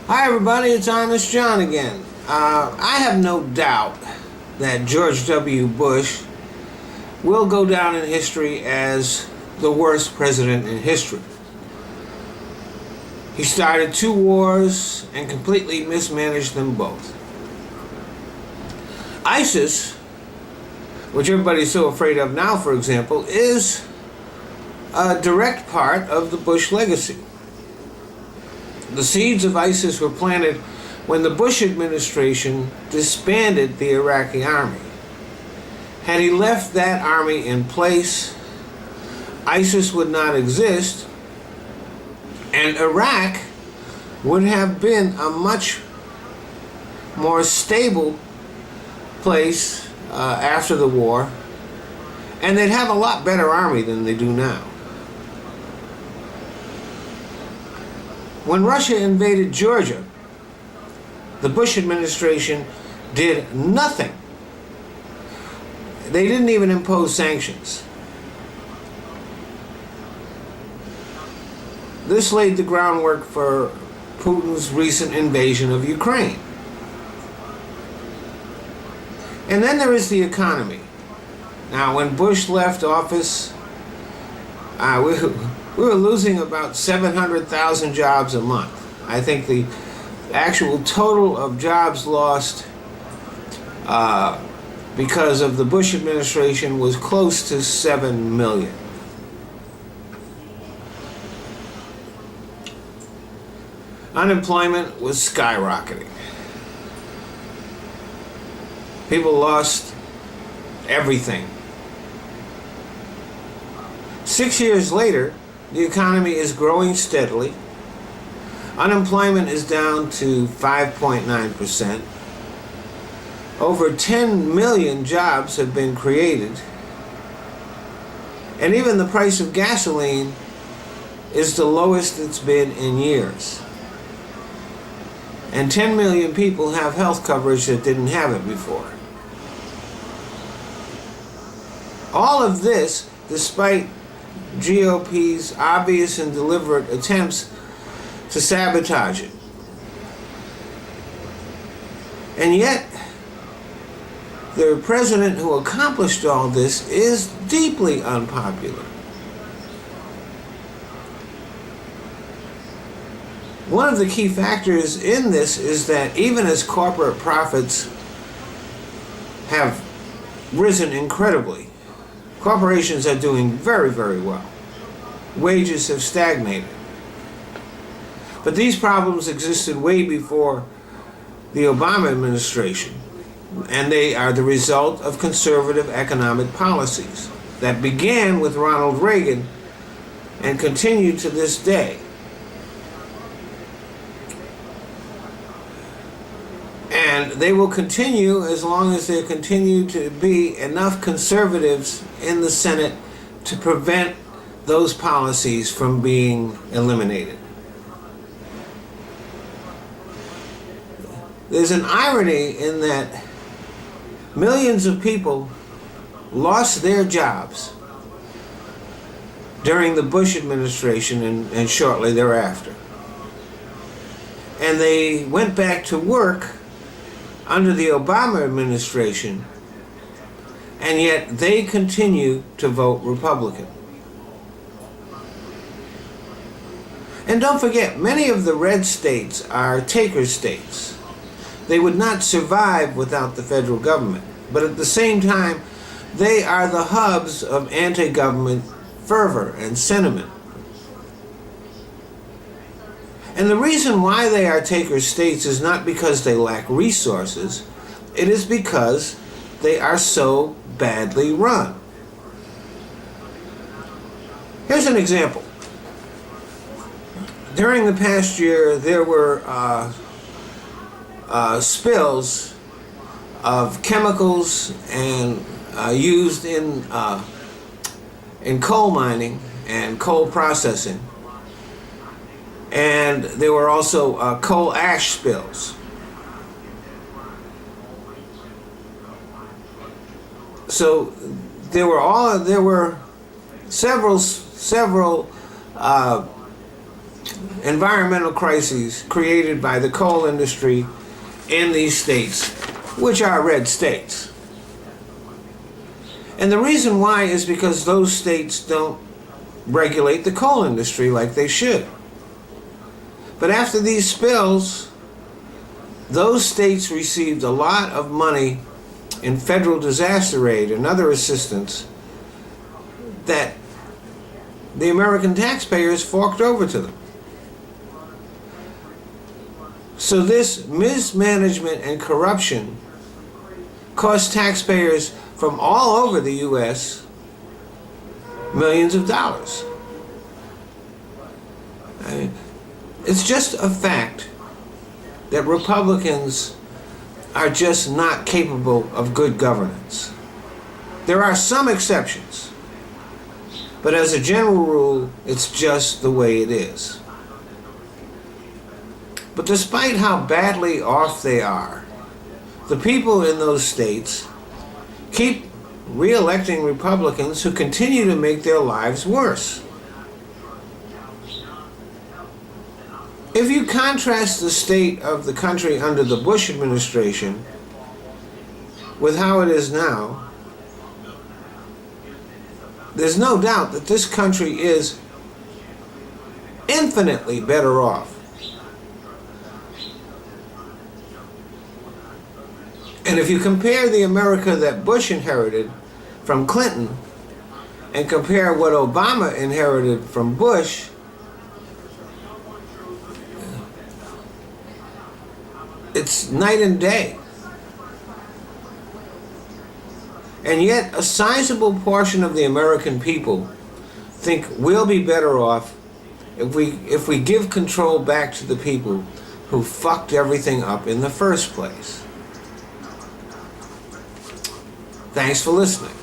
Hi everybody, it's Honest John again. I have no doubt that George W. Bush will go down in history as the worst president in history. He started two wars and completely mismanaged them both. ISIS, which everybody's so afraid of now, for example, is a direct part of the Bush legacy. The seeds of ISIS were planted when the Bush administration disbanded the Iraqi army. Had he left that army in place, ISIS would not exist, and Iraq would have been a much more stable place after the war, and they'd have a lot better army than they do now. When Russia invaded Georgia, the Bush administration did nothing. They didn't even impose sanctions. This laid the groundwork for Putin's recent invasion of Ukraine. And then there is the economy. Now, when Bush left office, we were losing about 700,000 jobs a month. I think the actual total of jobs lost because of the Bush administration was close to 7 million. Unemployment was skyrocketing. People lost everything. 6 years later, the economy is growing steadily. Unemployment is down to 5.9%. Over 10 million jobs have been created. And even the price of gasoline is the lowest it's been in years. And 10 million people have health coverage that didn't have it before. All of this, despite GOP's obvious and deliberate attempts to sabotage it. And yet, the president who accomplished all this is deeply unpopular. One of the key factors in this is that even as corporate profits have risen incredibly, corporations are doing very, very well. Wages have stagnated. But these problems existed way before the Obama administration, and they are the result of conservative economic policies that began with Ronald Reagan and continue to this day. And they will continue as long as there continue to be enough conservatives in the Senate to prevent those policies from being eliminated. There's an irony in that millions of people lost their jobs during the Bush administration and shortly thereafter. And they went back to work under the Obama administration, and yet they continue to vote Republican. And don't forget, many of the red states are taker states. They would not survive without the federal government, but at the same time, they are the hubs of anti-government fervor and sentiment. And the reason why they are taker states is not because they lack resources, it is because they are so badly run. Here's an example. During the past year, there were spills of chemicals and used in coal mining and coal processing. And there were also coal ash spills. So there were several environmental crises created by the coal industry in these states, which are red states. And the reason why is because those states don't regulate the coal industry like they should. But after these spills, those states received a lot of money in federal disaster aid and other assistance that the American taxpayers forked over to them. So this mismanagement and corruption cost taxpayers from all over the U.S. millions of dollars. I mean, it's just a fact that Republicans are just not capable of good governance. There are some exceptions, but as a general rule, it's just the way it is. But despite how badly off they are, the people in those states keep re-electing Republicans who continue to make their lives worse. If you contrast the state of the country under the Bush administration with how it is now, there's no doubt that this country is infinitely better off. And if you compare the America that Bush inherited from Clinton and compare what Obama inherited from Bush, it's night and day. And yet a sizable portion of the American people think we'll be better off if we give control back to the people who fucked everything up in the first place. Thanks for listening.